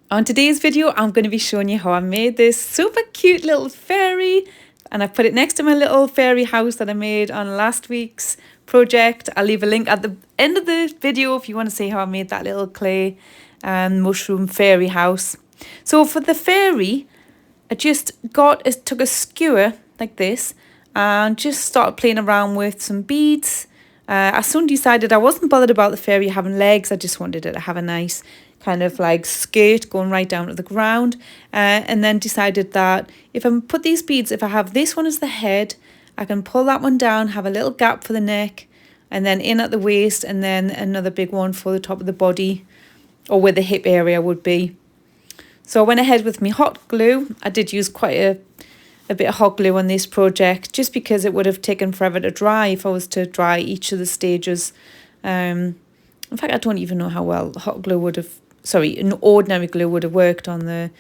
On today's video, I'm going to be showing you how I made this super cute little fairy, and I put it next to my little fairy house that I made on last week's project. I'll leave a link at the end of the video if you want to see how I made that little clay and mushroom fairy house. So for the fairy, I just took a skewer like this and just started playing around with some beads. I soon decided I wasn't bothered about the fairy having legs. I just wanted it to have a nice kind of like skirt going right down to the ground. And then decided that if I put these beads, if I have this one as the head, I can pull that one down, have a little gap for the neck, and then in at the waist, and then another big one for the top of the body, or where the hip area would be. So I went ahead with my hot glue. I did use quite a bit of hot glue on this project, just because it would have taken forever to dry if I was to dry each of the stages. In fact, I don't even know how well hot glue would have, an ordinary glue would have worked on the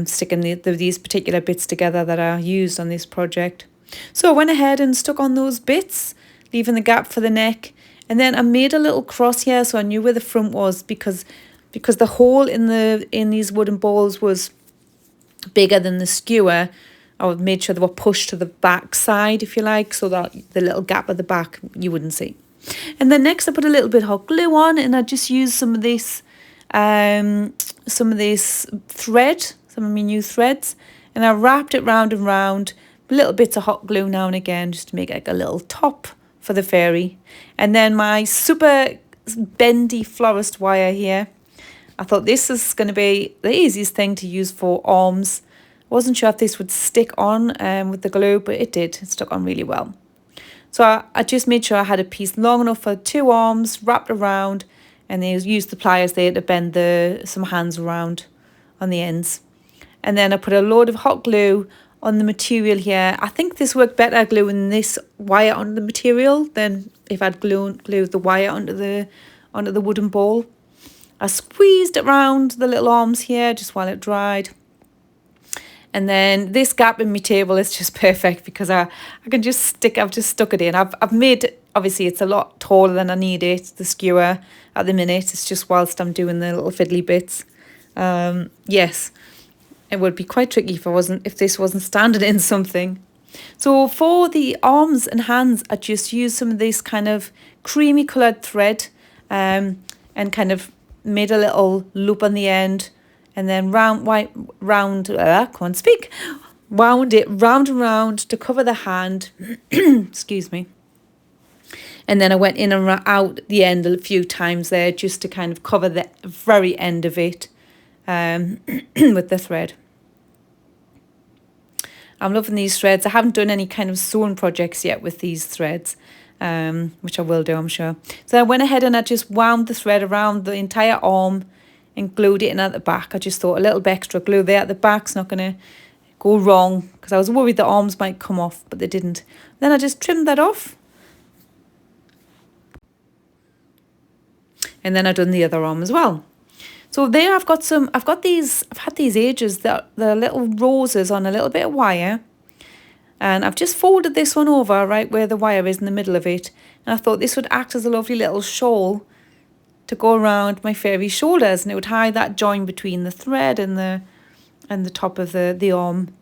sticking these particular bits together that I used on this project. So I went ahead and stuck on those bits, leaving the gap for the neck. And then I made a little cross here so I knew where the front was, because the hole in these wooden balls was bigger than the skewer. I made sure they were pushed to the back side, if you like, so that the little gap at the back you wouldn't see. And then next I put a little bit of hot glue on, and I just used some of this thread, some of my new threads, and I wrapped it round and round, little bits of hot glue now and again, just to make like a little top for the fairy. And then my super bendy florist wire here, I thought this is going to be the easiest thing to use for arms. Wasn't sure if this would stick on with the glue, but it did. It stuck on really well. So I just made sure I had a piece long enough for 2 arms wrapped around, and then used the pliers there to bend some hands around on the ends. And then I put a load of hot glue on the material here. I think this worked better gluing this wire onto the material than if I'd glued the wire onto the wooden ball. I squeezed it around the little arms here just while it dried. And then this gap in my table is just perfect, because I've just stuck it in. I've made, obviously it's a lot taller than I need it, the skewer at the minute. It's just whilst I'm doing the little fiddly bits. Yes, it would be quite tricky if this wasn't standing in something. So for the arms and hands, I just used some of this kind of creamy coloured thread, and kind of made a little loop on the end, and then wound it round and round to cover the hand. Excuse me. And then I went in and out the end a few times there, just to kind of cover the very end of it with the thread. I'm loving these threads. I haven't done any kind of sewing projects yet with these threads, which I will do, I'm sure. So I went ahead and I just wound the thread around the entire arm and glued it in at the back. I just thought a little bit extra glue there at the back's not going to go wrong, because I was worried the arms might come off, but they didn't. Then I just trimmed that off. And then I've done the other arm as well. So there I've had these ages, the little roses on a little bit of wire. And I've just folded this one over right where the wire is in the middle of it. And I thought this would act as a lovely little shawl to go around my fairy's shoulders, and it would hide that join between the thread and the top of the arm.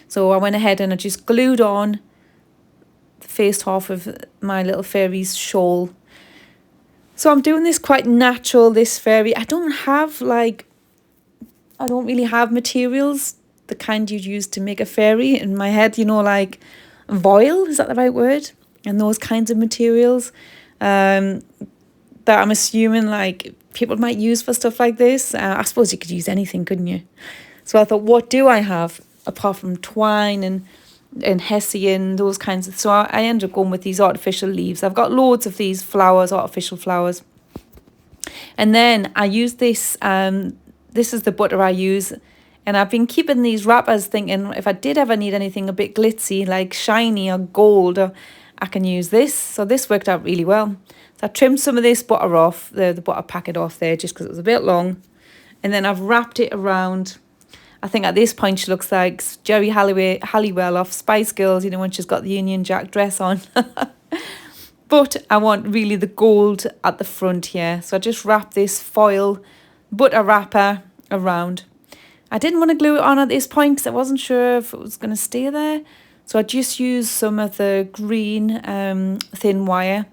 So I went ahead and I just glued on the first half of my little fairy's shawl. So I'm doing this quite natural, this fairy. I don't really have materials, the kind you'd use to make a fairy in my head, like voile, is that the right word? And those kinds of materials that I'm assuming like people might use for stuff like this. I suppose you could use anything, couldn't you? So I thought, what do I have apart from twine and hessian, those kinds of... So I ended up going with these artificial leaves. I've got loads of these flowers, artificial flowers. And then I use this, this is the butter I use. And I've been keeping these wrappers thinking if I did ever need anything a bit glitzy, like shiny or gold, I can use this. So this worked out really well. So I trimmed some of this butter off, the butter packet off there, just because it was a bit long. And then I've wrapped it around. I think at this point she looks like Jerry Halliwell off Spice Girls, when she's got the Union Jack dress on. But I want really the gold at the front here. So I just wrap this foil but a wrapper around. I didn't want to glue it on at this point because I wasn't sure if it was going to stay there. So I just used some of the green thin wire,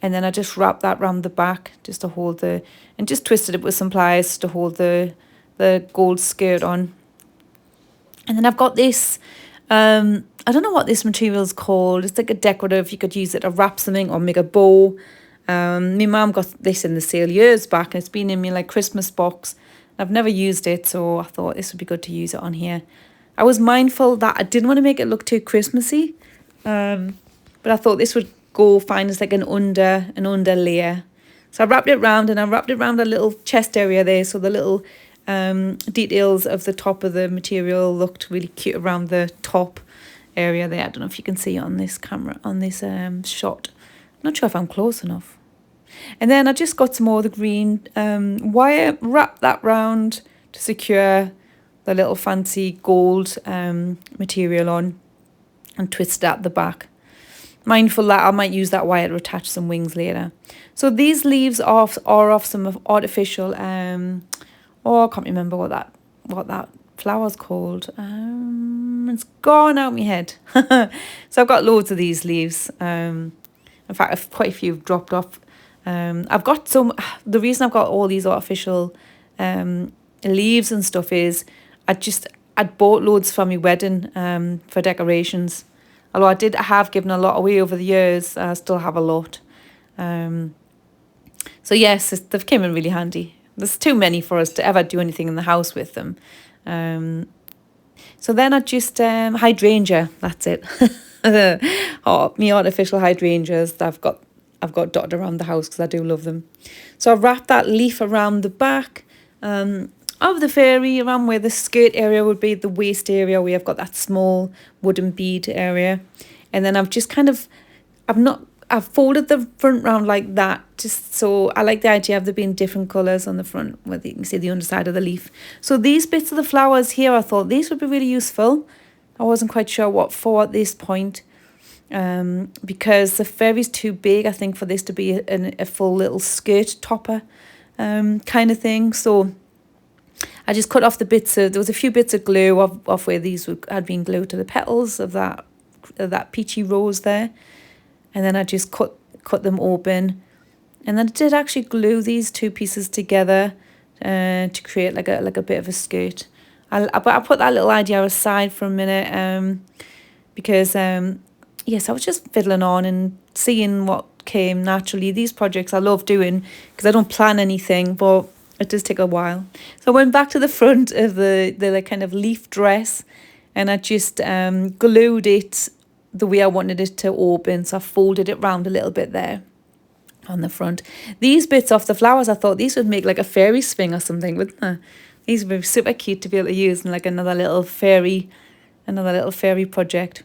and then I just wrapped that around the back just to hold and just twisted it with some pliers to hold the gold skirt on. And then I've got this, I don't know what this material is called. It's like a decorative. You could use it to wrap something or make a bow. My mum got this in the sale years back, and it's been in my like Christmas box. I've never used it, so I thought this would be good to use it on here. I was mindful that I didn't want to make it look too Christmassy, but I thought this would go fine as like an under layer. So I wrapped it round, and I wrapped it around a little chest area there, so the little details of the top of the material looked really cute around the top area there. I don't know if you can see on this camera, on this shot. I'm not sure if I'm close enough. And then I just got some more of the green wire, wrapped that round to secure the little fancy gold material on, and twisted at the back. Mindful that I might use that wire to attach some wings later. So these leaves are off some artificial, I can't remember what that flower's called. It's gone out my head. So I've got loads of these leaves. In fact, quite a few have dropped off. I've got some. The reason I've got all these artificial leaves and stuff is I'd bought loads for my wedding for decorations. Although I have given a lot away over the years, I still have a lot. So yes, they've come in really handy. There's too many for us to ever do anything in the house with them. So then I just hydrangea. That's it. Me artificial hydrangeas that I've got dotted around the house because I do love them. So I wrapped that leaf around the back of the fairy, around where the skirt area would be, the waist area where I've got that small wooden bead area. And then I've folded the front round like that, just so I like the idea of there being different colours on the front, where you can see the underside of the leaf. So these bits of the flowers here, I thought these would be really useful. I wasn't quite sure what for at this point, because the fairy's too big, I think, for this to be a full little skirt topper kind of thing. So I just cut off the bits there was a few bits of glue off where these had been glued to the petals of that peachy rose there. And then I just cut them open. And then I did actually glue these two pieces together to create like a bit of a skirt. But I put that little idea aside for a minute because, yes, I was just fiddling on and seeing what came naturally. These projects I love doing because I don't plan anything, but it does take a while. So I went back to the front of the like kind of leaf dress, and I just glued it the way I wanted it to open. So I folded it round a little bit there on the front. These bits off the flowers, I thought these would make like a fairy swing or something, wouldn't they? These would be super cute to be able to use in like another little fairy project.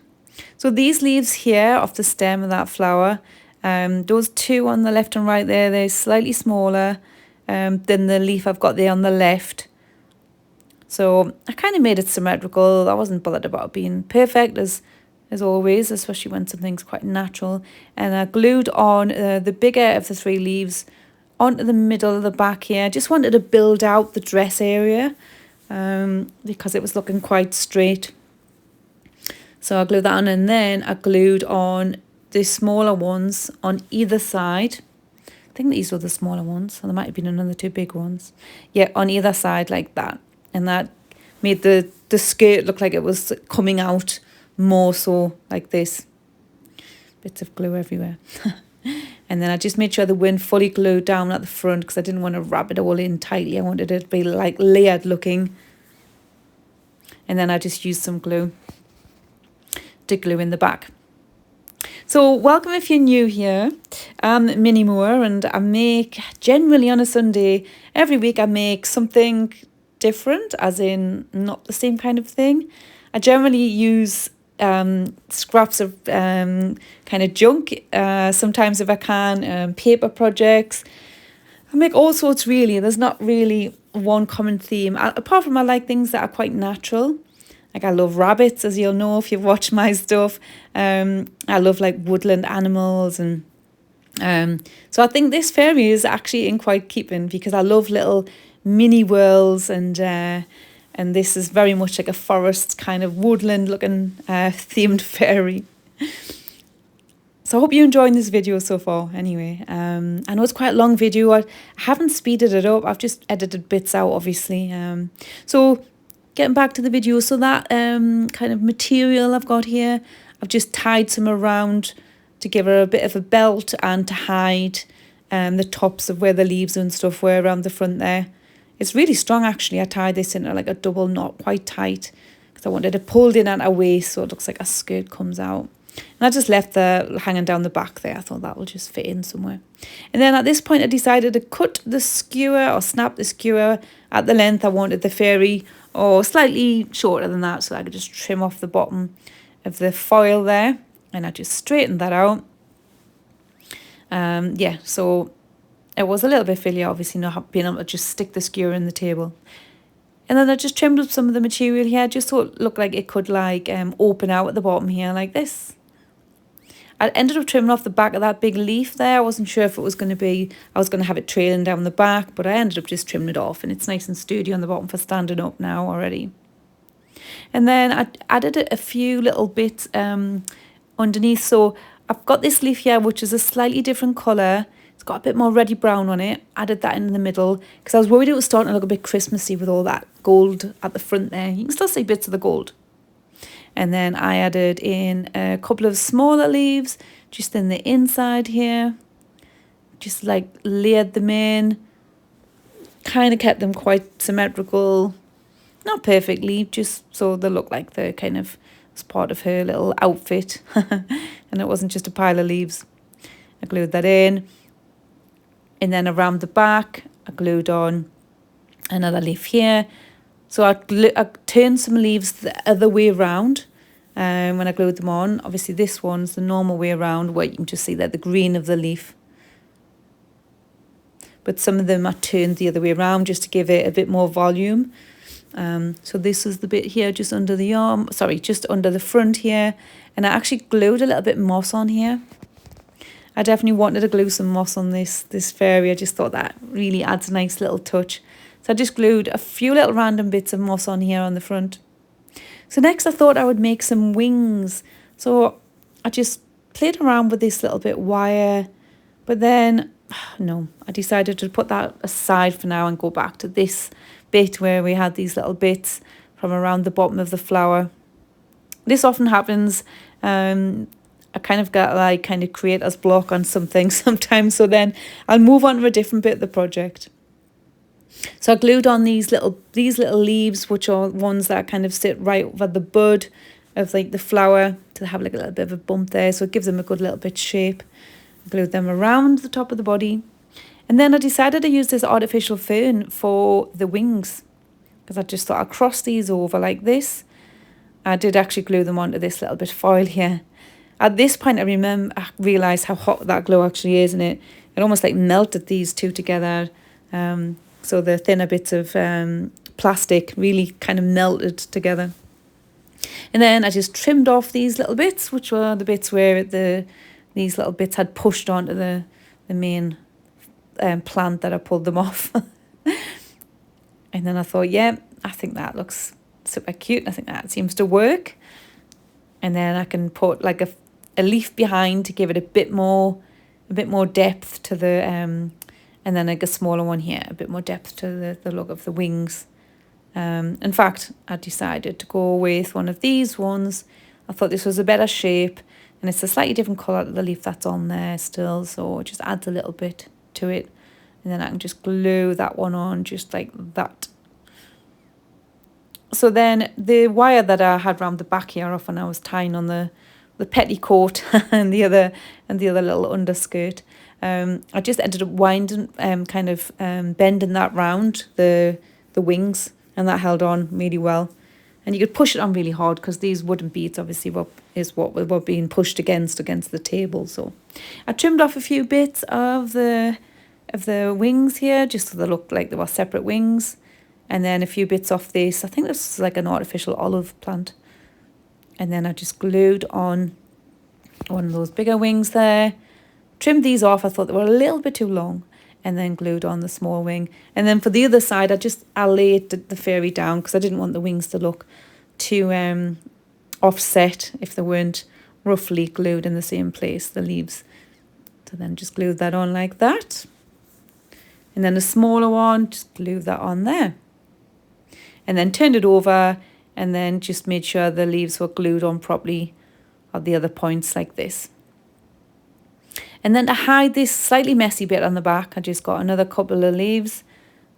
So these leaves here off the stem of that flower, those two on the left and right there, they're slightly smaller than the leaf I've got there on the left. So I kind of made it symmetrical. I wasn't bothered about it being perfect as always, especially when something's quite natural. And I glued on the bigger of the three leaves onto the middle of the back here. I just wanted to build out the dress area because it was looking quite straight. So I glued that on, and then I glued on the smaller ones on either side. I think these were the smaller ones, so there might have been another two big ones. Yeah, on either side like that. And that made the skirt look like it was coming out more so like this. Bits of glue everywhere. And then I just made sure the wind fully glued down at the front because I didn't want to wrap it all in tightly. I wanted it to be like layered looking. And then I just used some glue to glue in the back. So welcome if you're new here. I'm Minnie Moore, and I make, generally on a Sunday, every week I make something different, as in not the same kind of thing. I generally use scraps of kind of junk, sometimes if I can, paper projects. I make all sorts really. There's not really one common theme, apart from I like things that are quite natural. Like I love rabbits, as you'll know if you've watched my stuff. I love like woodland animals, and so I think this fairy is actually in quite keeping because I love little mini whirls, and this is very much like a forest kind of woodland looking themed fairy. So I hope you're enjoying this video so far anyway. I know it's quite a long video. I haven't speeded it up. I've just edited bits out, obviously. So getting back to the video, so that kind of material I've got here, I've just tied some around to give her a bit of a belt and to hide the tops of where the leaves and stuff were around the front there. It's really strong, actually. I tied this into like a double knot, quite tight, because I wanted it pulled in at her waist so it looks like a skirt comes out. And I just left the hanging down the back there. I thought that will just fit in somewhere. And then at this point, I decided to cut the skewer or snap the skewer at the length I wanted the fairy, or slightly shorter than that, so I could just trim off the bottom of the foil there. And I just straightened that out. Yeah, so it was a little bit fiddly, obviously, not being able to just stick the skewer in the table. And then I just trimmed up some of the material here, just so it looked like it could like open out at the bottom here like this. I ended up trimming off the back of that big leaf there. I wasn't sure if it was going to be, I was going to have it trailing down the back, but I ended up just trimming it off, and it's nice and sturdy on the bottom for standing up now already. And then I added a few little bits underneath. So I've got this leaf here, which is a slightly different colour. It's got a bit more reddy brown on it. Added that in the middle because I was worried it was starting to look a bit Christmassy with all that gold at the front there. You can still see bits of the gold. And then I added in a couple of smaller leaves just in the inside here. Just like layered them in. Kind of kept them quite symmetrical. Not perfectly, just so they look like they're kind of as part of her little outfit. And it wasn't just a pile of leaves. I glued that in. And then around the back, I glued on another leaf here. So I turned some leaves the other way around when I glued them on. Obviously, this one's the normal way around, where you can just see that the green of the leaf. But some of them I turned the other way around just to give it a bit more volume. So this is the bit here just under the arm, sorry, just under the front here. And I actually glued a little bit moss on here. I definitely wanted to glue some moss on this fairy. I just thought that really adds a nice little touch. So I just glued a few little random bits of moss on here on the front. So next I thought I would make some wings. So I just played around with this little bit wire. But then, no, I decided to put that aside for now and go back to this bit where we had these little bits from around the bottom of the flower. This often happens. I kind of got like kind of creator's block on something sometimes. So then I'll move on to a different bit of the project. So I glued on these little leaves, which are ones that kind of sit right over the bud of like the flower to have like a little bit of a bump there. So it gives them a good little bit of shape. I glued them around the top of the body. And then I decided to use this artificial fern for the wings, because I just thought I'd cross these over like this. I did actually glue them onto this little bit of foil here. At this point, I realised how hot that glue actually is, and it almost like melted these two together. So the thinner bits of plastic really kind of melted together. And then I just trimmed off these little bits, which were the bits where these little bits had pushed onto the main plant that I pulled them off. And then I thought, yeah, I think that looks super cute. I think that seems to work. And then I can put like a leaf behind to give it a bit more depth to the and then like a smaller one here, a bit more depth to the look of the wings. In fact, I decided to go with one of these ones. I thought this was a better shape, and it's a slightly different colour to the leaf that's on there still, so it just adds a little bit to it. And then I can just glue that one on just like that. So then the wire that I had round the back here off when I was tying on the petticoat and the other little underskirt, I just ended up winding, bending that round the wings, and that held on really well. And you could push it on really hard because these wooden beads obviously were being pushed against the table. So I trimmed off a few bits of the wings here just so they looked like they were separate wings. And then a few bits off this. I think this is like an artificial olive plant. And then I just glued on one of those bigger wings there. Trimmed these off. I thought they were a little bit too long. and then glued on the small wing. And then for the other side, I laid the fairy down because I didn't want the wings to look too offset if they weren't roughly glued in the same place, the leaves. So then just glue that on like that. And then a smaller one, just glue that on there. And then turned it over and then just made sure the leaves were glued on properly at the other points like this. And then to hide this slightly messy bit on the back, I just got another couple of leaves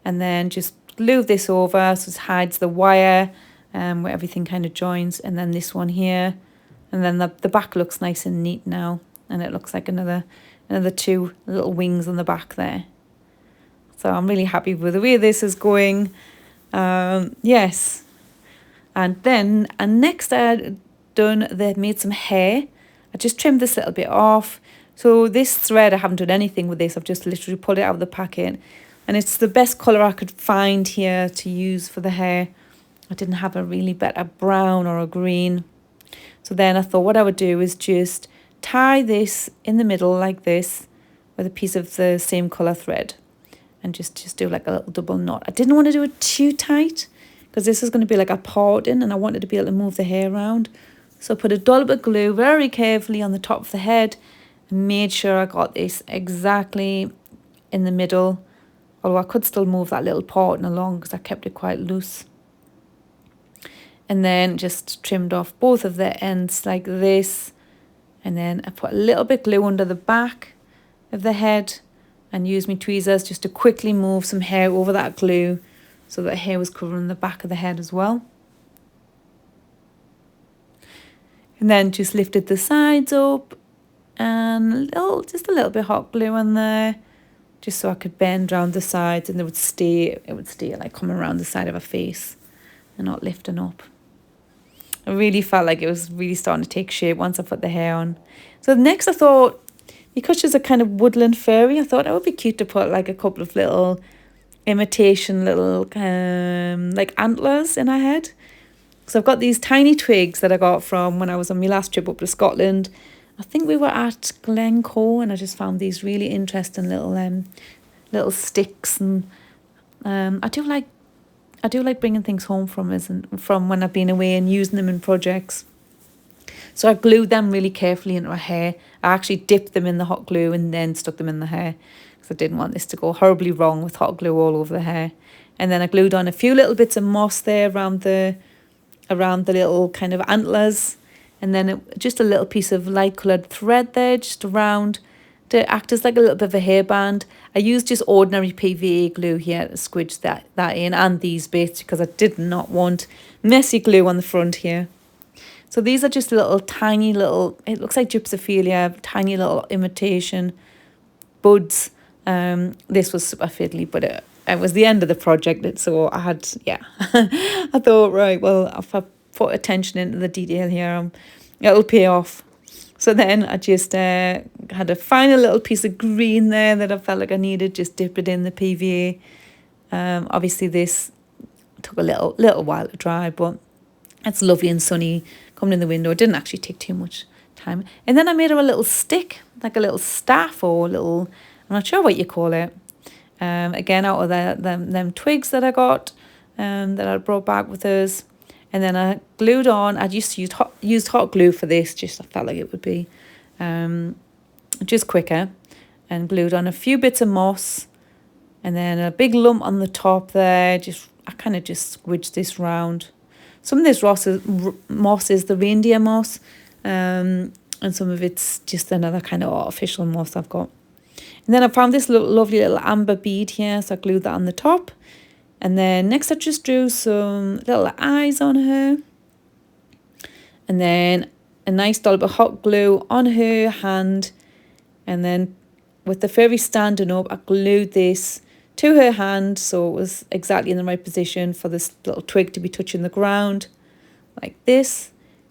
and then just glue this over so it hides the wire where everything kind of joins. And then this one here. And then the back looks nice and neat now. And it looks like another two little wings on the back there. So I'm really happy with the way this is going. Yes. And next I made some hair. I just trimmed this little bit off. So this thread, I haven't done anything with this. I've just literally pulled it out of the packet. And it's the best colour I could find here to use for the hair. I didn't have a really better brown or a green. So then I thought what I would do is just tie this in the middle like this with a piece of the same colour thread. And just do like a little double knot. I didn't want to do it too tight because this is going to be like a parting and I wanted to be able to move the hair around. So I put a dollop of glue very carefully on the top of the head and made sure I got this exactly in the middle. Although I could still move that little parting along because I kept it quite loose. And then just trimmed off both of the ends like this. And then I put a little bit glue under the back of the head and used my tweezers just to quickly move some hair over that glue so that hair was covering the back of the head as well. And then just lifted the sides up and just a little bit hot glue on there just so I could bend around the sides and it would stay like coming around the side of her face and not lifting up. I really felt like it was really starting to take shape once I put the hair on. So next I thought, because she's a kind of woodland fairy, I thought it would be cute to put like a couple of little imitation little like antlers in her head. So I've got these tiny twigs that I got from when I was on my last trip up to Scotland. I think we were at Glencoe and I just found these really interesting little sticks. And I do like bringing things home from when I've been away and using them in projects. So I glued them really carefully into her hair. I actually dipped them in the hot glue and then stuck them in the hair because I didn't want this to go horribly wrong with hot glue all over the hair. And then I glued on a few little bits of moss there around the little kind of antlers. And then just a little piece of light coloured thread there just around to act as like a little bit of a hairband. I used just ordinary PVA glue here to squidge that in and these bits because I did not want messy glue on the front here. So these are just little tiny little, it looks like gypsophilia, tiny little imitation buds. This was super fiddly, but it was the end of the project. So I had, I thought, right, well, if I put attention into the detail here, it'll pay off. So then I just had a final little piece of green there that I felt like I needed, just dip it in the PVA. Obviously this took a little while to dry, but it's lovely and sunny coming in the window. It didn't actually take too much time. And then I made her a little stick, like a little staff or a little, I'm not sure what you call it. Again, out of them twigs that I got, that I brought back with us. And then I glued on, I just used hot glue for this, just I felt like it would be just quicker. And glued on a few bits of moss. And then a big lump on the top there, I kind of just squidged this round. Some of this moss is the reindeer moss, and some of it's just another kind of artificial moss I've got. And then I found this lovely little amber bead here, so I glued that on the top. And then next I just drew some little eyes on her. And then a nice dollop of hot glue on her hand. And then with the fairy standing up, I glued this to her hand so it was exactly in the right position for this little twig to be touching the ground like this.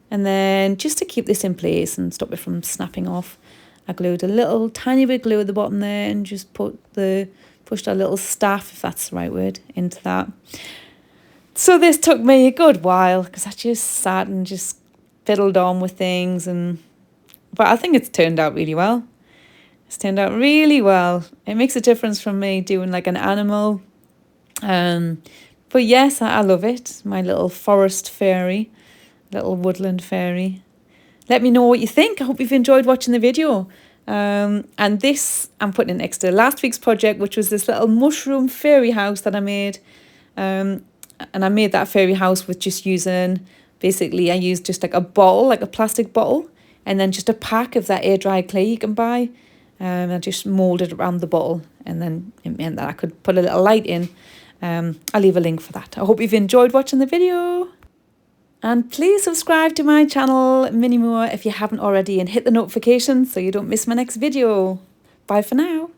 And then just to keep this in place and stop it from snapping off, I glued a little tiny bit of glue at the bottom there and just pushed a little staff, if that's the right word, into that. So this took me a good while because I just sat and just fiddled on with things, but I think it's turned out really well. It's turned out really well. It makes a difference from me doing like an animal. But yes, I love it. My little forest fairy, little woodland fairy. Let me know what you think. I hope you've enjoyed watching the video. And this, I'm putting it next to last week's project, which was this little mushroom fairy house that I made. And I made that fairy house with just using, basically I used just like a bottle, like a plastic bottle, and then just a pack of that air dry clay you can buy. I just moulded around the bottle, and then it meant that I could put a little light in. I'll leave a link for that. I hope you've enjoyed watching the video. And please subscribe to my channel, Minnie Moore, if you haven't already, and hit the notification so you don't miss my next video. Bye for now.